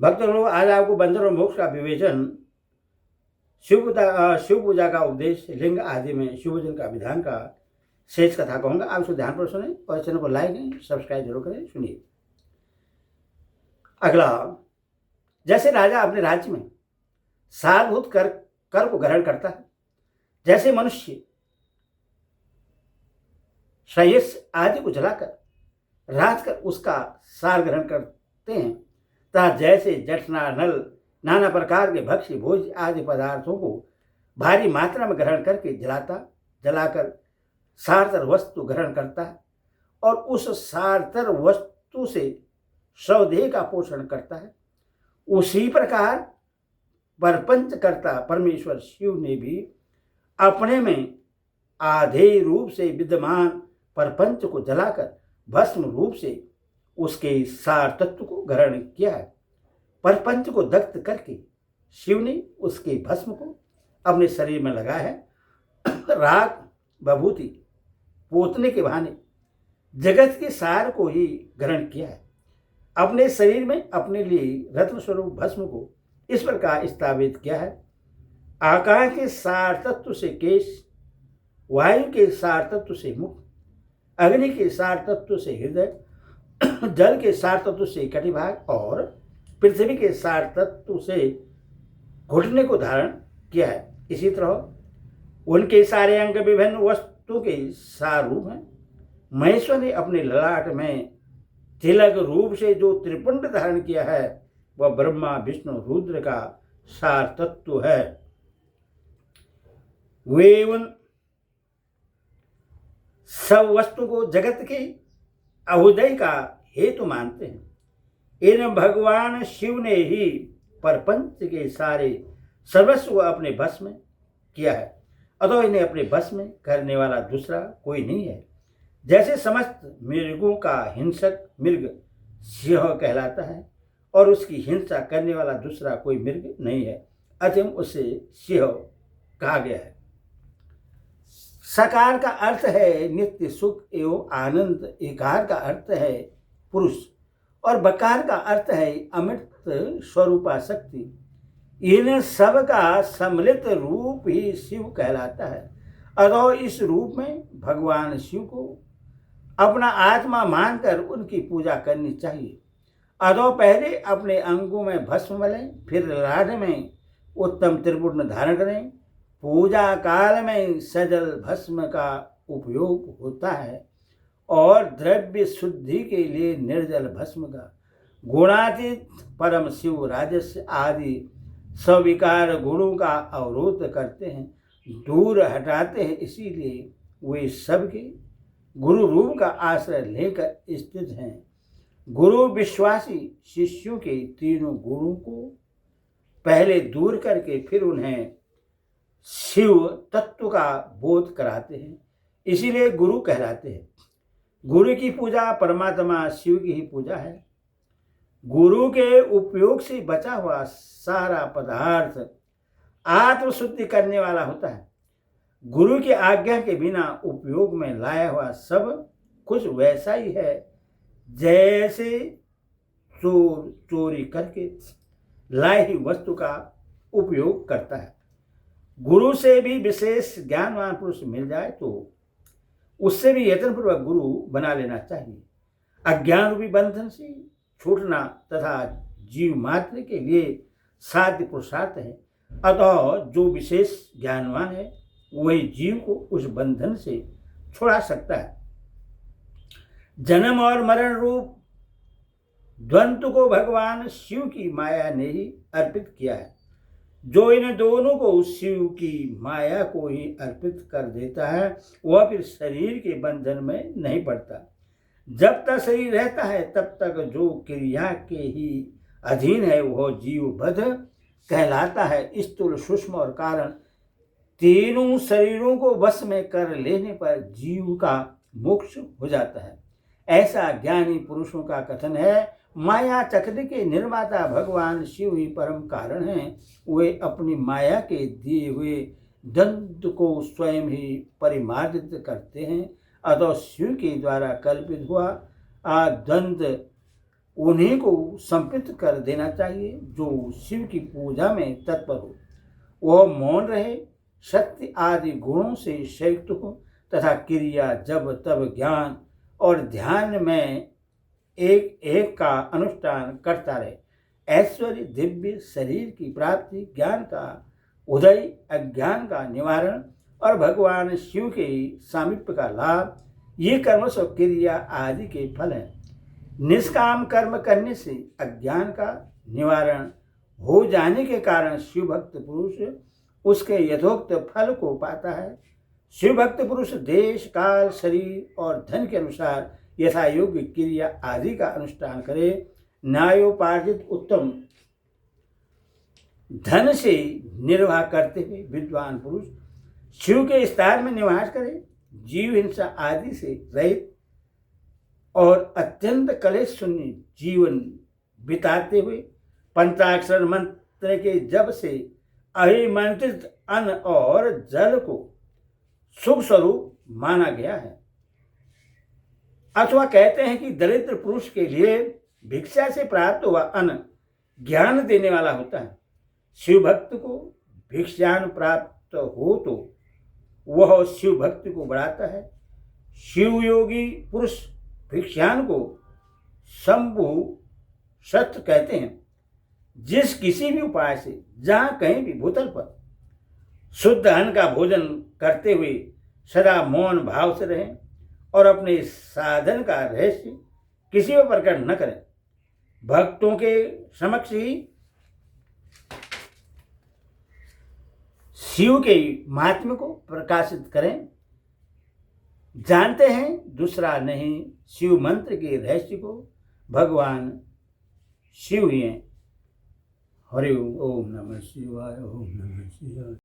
भक्तों, आज आपको बंधन और मोक्ष का विवेचन, शिव पूजा का उपदेश, लिंग आदि में शिवभोजन का विधान का शेष कथा कहूंगा। आप उसको ध्यानपूर्वक सुने और चैनल को लाइक करें, सब्सक्राइब जरूर करें। सुनिए। अगला, जैसे राजा अपने राज्य में सारभूत कर को ग्रहण करता है, जैसे मनुष्य श्रेयस आदि को जलाकर रात कर उसका सार ग्रहण करते हैं, तथा जैसे जठना नल नाना प्रकार के भक्ष्य भोज आदि पदार्थों को भारी मात्रा में ग्रहण करके जलाकर सारतर वस्तु ग्रहण करता है और उस सारतर वस्तु से स्वदेह का पोषण करता है, उसी प्रकार परपंच करता परमेश्वर शिव ने भी अपने में आधेय रूप से विद्यमान परपंच को जलाकर भस्म रूप से उसके सार तत्व को ग्रहण किया है। परपंच को दग्ध करके शिव ने उसके भस्म को अपने शरीर में लगाया है। राग विभूति पोतने के बहाने जगत के सार को ही ग्रहण किया है। अपने शरीर में अपने लिए रत्न स्वरूप भस्म को इस प्रकार स्थापित किया है। आकाश के सार तत्व से केश, वायु के सार तत्व से मुख, अग्नि के सार तत्व से हृदय, जल के सार तत्व से कटिभाग और पृथ्वी के सार तत्व से घुटने को धारण किया है। इसी तरह उनके सारे अंग विभिन्न वस्तु के सार रूप हैं। महेश्वर ने अपने ललाट में तिलक रूप से जो त्रिपुंड धारण किया है, वह ब्रह्मा विष्णु रुद्र का सार तत्व है। वे उन सब वस्तु को जगत के अभुदय का हेतु मानते हैं। इन भगवान शिव ने ही परपंच के सारे सर्वस्व को अपने बस में किया है, अतः इन्हें अपने बस में करने वाला दूसरा कोई नहीं है। जैसे समस्त मृगों का हिंसक मृग सिंह कहलाता है और उसकी हिंसा करने वाला दूसरा कोई मृग नहीं है, अतः उसे सिंह कहा गया है। सकार का अर्थ है नित्य सुख एवं आनंद, एकार का अर्थ है पुरुष और बकार का अर्थ है अमृत स्वरूपा शक्ति। इन सब का सम्मिलित रूप ही शिव कहलाता है। अतः इस रूप में भगवान शिव को अपना आत्मा मानकर उनकी पूजा करनी चाहिए। अतः पहले अपने अंगों में भस्म मलें, फिर लाड में उत्तम त्रिपुंड धारण करें। पूजा काल में सजल भस्म का उपयोग होता है और द्रव्य शुद्धि के लिए निर्जल भस्म का। गुणातीत परम शिव राजस्य आदि सविकार गुणों का अवरोध करते हैं, दूर हटाते हैं, इसीलिए वे सबके गुरु रूप का आश्रय लेकर स्थित हैं। गुरु विश्वासी शिष्यों के तीनों गुणों को पहले दूर करके फिर उन्हें शिव तत्व का बोध कराते हैं, इसीलिए गुरु कहलाते हैं। गुरु की पूजा परमात्मा शिव की ही पूजा है। गुरु के उपयोग से बचा हुआ सारा पदार्थ आत्मशुद्धि करने वाला होता है। गुरु की आज्ञा के बिना उपयोग में लाया हुआ सब कुछ वैसा ही है जैसे चोर चोरी करके लाई हुई वस्तु का उपयोग करता है। गुरु से भी विशेष ज्ञानवान पुरुष मिल जाए तो उससे भी यत्नपूर्वक गुरु बना लेना चाहिए। अज्ञान रूपी बंधन से छूटना तथा जीव मात्र के लिए साध्य पुरुषार्थ है। अतः जो विशेष ज्ञानवान है वही जीव को उस बंधन से छुड़ा सकता है। जन्म और मरण रूप द्वंद्व को भगवान शिव की माया ने ही अर्पित किया है। जो इन दोनों को शिव की माया को ही अर्पित कर देता है वह फिर शरीर के बंधन में नहीं पड़ता। जब तक शरीर रहता है तब तक जो क्रिया के ही अधीन है वह जीवबद्ध कहलाता है। स्थूल, सूक्ष्म और कारण तीनों शरीरों को वश में कर लेने पर जीव का मोक्ष हो जाता है, ऐसा ज्ञानी पुरुषों का कथन है। माया चक्र के निर्माता भगवान शिव ही परम कारण हैं। वे अपनी माया के दिए हुए द्वंद्व को स्वयं ही परिमार्जित करते हैं। अतः शिव के द्वारा कल्पित हुआ द्वंद्व उन्हीं को संपित कर देना चाहिए। जो शिव की पूजा में तत्पर हो वह मौन रहे, शक्ति आदि गुणों से संयुक्त हो तथा क्रिया जब तब ज्ञान और ध्यान में एक एक का अनुष्ठान करता रहे। ऐश्वर्य, दिव्य शरीर की प्राप्ति, ज्ञान का उदय, अज्ञान का निवारण और भगवान शिव के सामीप्य का लाभ, ये कर्मश और क्रिया आदि के फल हैं। निष्काम कर्म करने से अज्ञान का निवारण हो जाने के कारण शिव भक्त पुरुष उसके यथोक्त फल को पाता है। शिव भक्त पुरुष देश, काल, शरीर और धन के अनुसार यथा योग्य क्रिया आदि का अनुष्ठान करे। न्यायोपार्जित उत्तम धन से निर्वाह करते हुए विद्वान पुरुष शिव के स्थान में निवास करे। जीव हिंसा आदि से रहित और अत्यंत कलेश शून्य जीवन बिताते हुए पंचाक्षर मंत्र के जप से अभिमंत्रित अन्न और जल को सुख स्वरूप माना गया है। अथवा कहते हैं कि दरिद्र पुरुष के लिए भिक्षा से प्राप्त हुआ अन्न ज्ञान देने वाला होता है। शिव भक्त को भिक्षान प्राप्त हो तो वह शिव भक्ति को बढ़ाता है। शिव योगी पुरुष भिक्षान को शंभु सत्य कहते हैं। जिस किसी भी उपाय से जहाँ कहीं भी भूतल पर शुद्ध अन्न का भोजन करते हुए सदा मौन भाव से रहें और अपने साधन का रहस्य किसी पर प्रकट न करें, भक्तों के समक्ष ही शिव के महात्म्य को प्रकाशित करें। जानते हैं दूसरा नहीं शिव मंत्र के रहस्य को भगवान शिव ही हैं। हरि ओम नमः शिवाय, ओम नमः शिवाय।